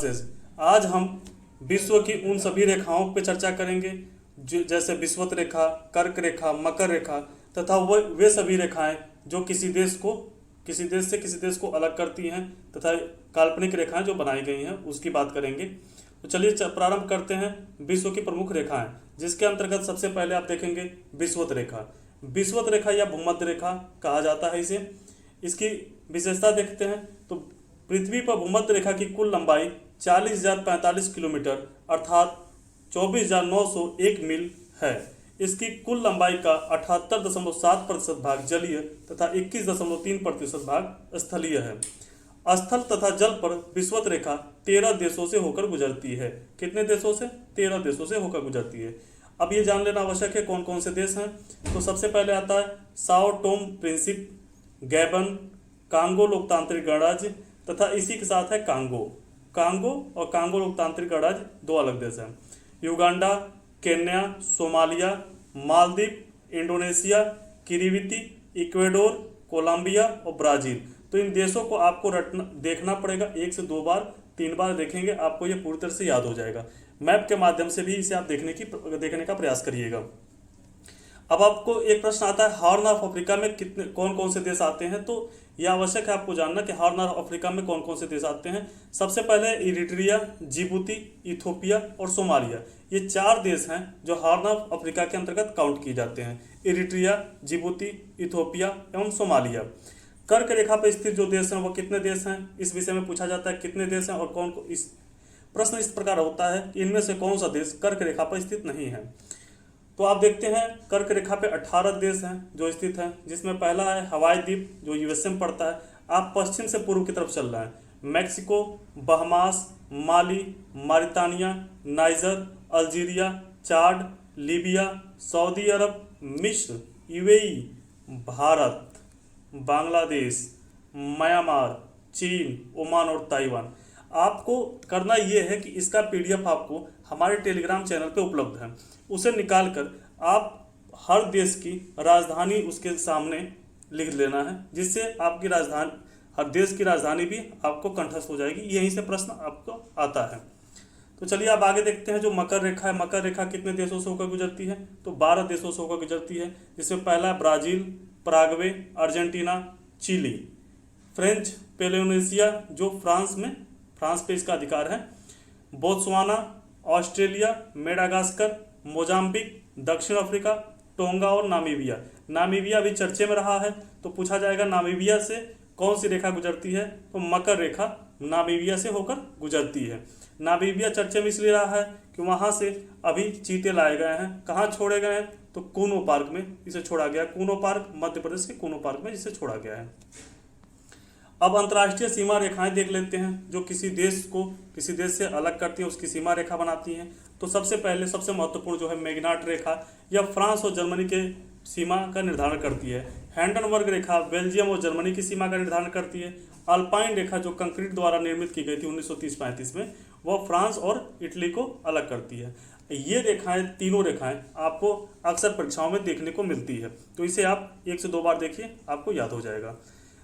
Classes. आज हम विश्व की उन सभी रेखाओं पर चर्चा करेंगे जैसे विषुवत रेखा, कर्क रेखा, मकर रेखा तथा वे सभी रेखाएं जो किसी देश से किसी देश को अलग करती हैं तथा काल्पनिक रेखाएं जो बनाई गई हैं उसकी बात करेंगे। तो चलिए प्रारंभ करते हैं विश्व की प्रमुख रेखाएं, जिसके अंतर्गत सबसे पहले आप देखेंगे विषुवत रेखा। विषुवत रेखा या भूमध्य रेखा कहा जाता है इसे। इसकी विशेषता देखते हैं तो पृथ्वी पर भूमध्य रेखा की कुल लंबाई 40,045 किलोमीटर अर्थात 24,901 मील है। इसकी कुल लंबाई का 78.7% भाग जलीय तथा 21.3% भाग स्थलीय है। स्थल तथा जल पर विषुवत रेखा 13 देशों से होकर गुजरती है। कितने देशों से? 13 देशों से होकर गुजरती है। अब ये जान लेना आवश्यक है कौन कौन से देश हैं। तो सबसे पहले आता है Sao Tome Principe, Gabon, Congo लोकतांत्रिक गणराज्य तथा इसी के साथ है कांगो और कांगो लोकतांत्रिक गणराज्य दो अलग देश हैं। Uganda, Kenya, Somalia, Maldives, Indonesia, Kiribati, Ecuador, Colombia और ब्राजील। तो इन देशों को आपको देखना पड़ेगा 1 से 2 बार, 3 बार देखेंगे आपको ये पूरी तरह से याद हो जाएगा। मैप के माध्यम से भी इसे आप देखने का प्रयास करिएगा। अब आपको एक प्रश्न आता है हॉर्न ऑफ अफ्रीका में कौन कौन से देश आते हैं। तो यह आवश्यक है आपको जानना कि हॉर्न ऑफ अफ्रीका में कौन कौन से देश आते हैं। सबसे पहले इरिट्रिया, जिबूती, इथोपिया और सोमालिया। ये 4 देश हैं जो हॉर्न ऑफ अफ्रीका के अंतर्गत काउंट किए जाते हैं। इरिट्रिया, जिबूती, इथोपिया एवं सोमालिया। कर्क रेखा पर स्थित जो देश हैं वो कितने देश हैं, इस विषय में पूछा जाता है कितने देश हैं और कौन को। इस प्रश्न इस प्रकार होता है कि इनमें से कौन सा देश कर्क रेखा पर स्थित नहीं है। तो आप देखते हैं कर्क रेखा पे 18 देश हैं जो स्थित हैं, जिसमें पहला है हवाई द्वीप जो यूएसए में पड़ता है। आप पश्चिम से पूर्व की तरफ चल रहे हैं। मैक्सिको, बहमास, माली, मारितानिया, नाइजर, अल्जीरिया, चाड, लीबिया, सऊदी अरब, मिस्र, यूएई, भारत, बांग्लादेश, म्यांमार, चीन, ओमान और ताइवान। आपको करना यह है कि इसका पीडीएफ आपको हमारे टेलीग्राम चैनल पे उपलब्ध है। उसे निकालकर आप हर देश की राजधानी उसके सामने लिख लेना है, जिससे आपकी राजधानी, हर देश की राजधानी भी आपको कंठस्थ हो जाएगी। यहीं से प्रश्न आपको आता है। तो चलिए अब आगे देखते हैं जो मकर रेखा है। मकर रेखा कितने देशों से होकर गुजरती है। तो 12 देशों से होकर गुजरती है, जिसमें पहला है Brazil, Paraguay, Argentina, Chile, French Polynesia जो फ्रांस पे इसका अधिकार है, बोत्सवाना, ऑस्ट्रेलिया, मेडागास्कर, मोजाम्बिक, दक्षिण अफ्रीका, टोंगा और नामीबिया। नामीबिया अभी चर्चे में रहा है तो पूछा जाएगा नामीबिया से कौन सी रेखा गुजरती है। तो मकर रेखा नामीबिया से होकर गुजरती है। नामीबिया चर्चे में इसलिए रहा है कि वहां से अभी चीते लाए गए हैं। कहाँ छोड़े गए हैं? तो कूनो पार्क में इसे छोड़ा गया। कूनो पार्क मध्य प्रदेश के कूनो पार्क में इसे छोड़ा गया है। अब अंतर्राष्ट्रीय सीमा रेखाएं देख लेते हैं जो किसी देश को किसी देश से अलग करती है, उसकी सीमा रेखा बनाती हैं। तो सबसे महत्वपूर्ण जो है मैग्नाट रेखा, यह फ्रांस और जर्मनी के सीमा का निर्धारण करती है। हैंडनबर्ग रेखा बेल्जियम और जर्मनी की सीमा का निर्धारण करती है। अल्पाइन रेखा जो कंक्रीट द्वारा निर्मित की गई थी 1930-35 में, वह फ्रांस और इटली को अलग करती है। ये रेखाएं, तीनों रेखाएं आपको अक्सर परीक्षाओं में देखने को मिलती है, तो इसे आप 1 से 2 बार देखिए, आपको याद हो जाएगा।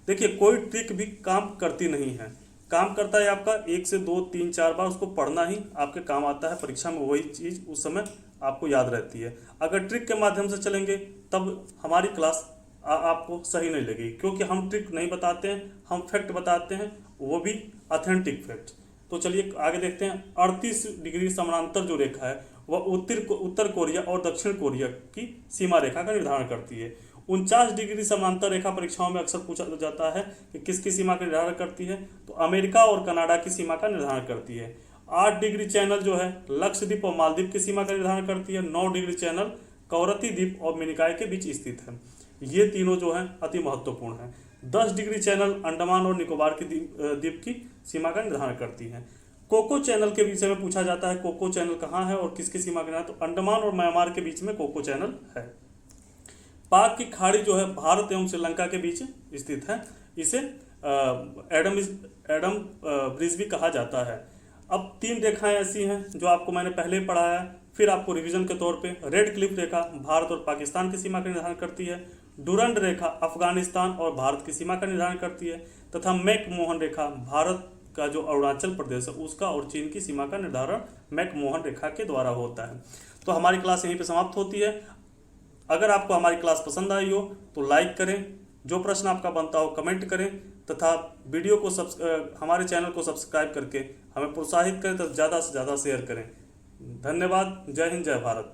देखिए कोई ट्रिक भी काम करती नहीं है, काम करता है आपका 1 से 2, 3, 4 बार उसको पढ़ना ही आपके काम आता है। परीक्षा में वही चीज़ उस समय आपको याद रहती है। अगर ट्रिक के माध्यम से चलेंगे तब हमारी क्लास आपको सही नहीं लगेगी, क्योंकि हम ट्रिक नहीं बताते हैं, हम फैक्ट बताते हैं, वो भी ऑथेंटिक फैक्ट। तो चलिए आगे देखते हैं। 38 डिग्री समानांतर जो रेखा है वह उत्तर कोरिया और दक्षिण कोरिया की सीमा रेखा का निर्धारण करती है। 49 डिग्री समांतर रेखा परीक्षाओं में अक्सर पूछा जाता है कि किसकी सीमा का निर्धारण करती है। तो अमेरिका और कनाडा की सीमा का निर्धारण करती है। 8 डिग्री चैनल जो है लक्षद्वीप और मालदीव की सीमा का निर्धारण करती है। 9 डिग्री चैनल कवरत्ती द्वीप और मिनिकॉय के बीच स्थित है। ये तीनों जो है अति महत्वपूर्ण है। 10 डिग्री चैनल अंडमान और निकोबार के द्वीप की सीमा का निर्धारण करती है। कोको चैनल के विषय में पूछा जाता है, कोको चैनल कहाँ है और किसकी सीमा का? तो अंडमान और म्यांमार के बीच में कोको चैनल है। पाक की खाड़ी जो है भारत एवं श्रीलंका के बीच स्थित है। इसे एडम ब्रिज भी कहा जाता है। अब 3 रेखाएं ऐसी हैं जो आपको मैंने पहले पढ़ाया है, फिर आपको रिवीजन के तौर पे। रेड क्लिफ रेखा भारत और पाकिस्तान की सीमा का निर्धारण करती है। डुरंड रेखा अफगानिस्तान और भारत की सीमा का निर्धारण करती है। तथा मैक मोहन रेखा भारत का जो अरुणाचल प्रदेश है उसका और चीन की सीमा का निर्धारण मैकमोहन रेखा के द्वारा होता है। तो हमारी क्लास यहीं पे समाप्त होती है। अगर आपको हमारी क्लास पसंद आई हो तो लाइक करें, जो प्रश्न आपका बनता हो कमेंट करें, तथा वीडियो को हमारे चैनल को सब्सक्राइब करके हमें प्रोत्साहित करें, तो ज़्यादा से ज़्यादा शेयर करें। धन्यवाद। जय हिंद, जय भारत।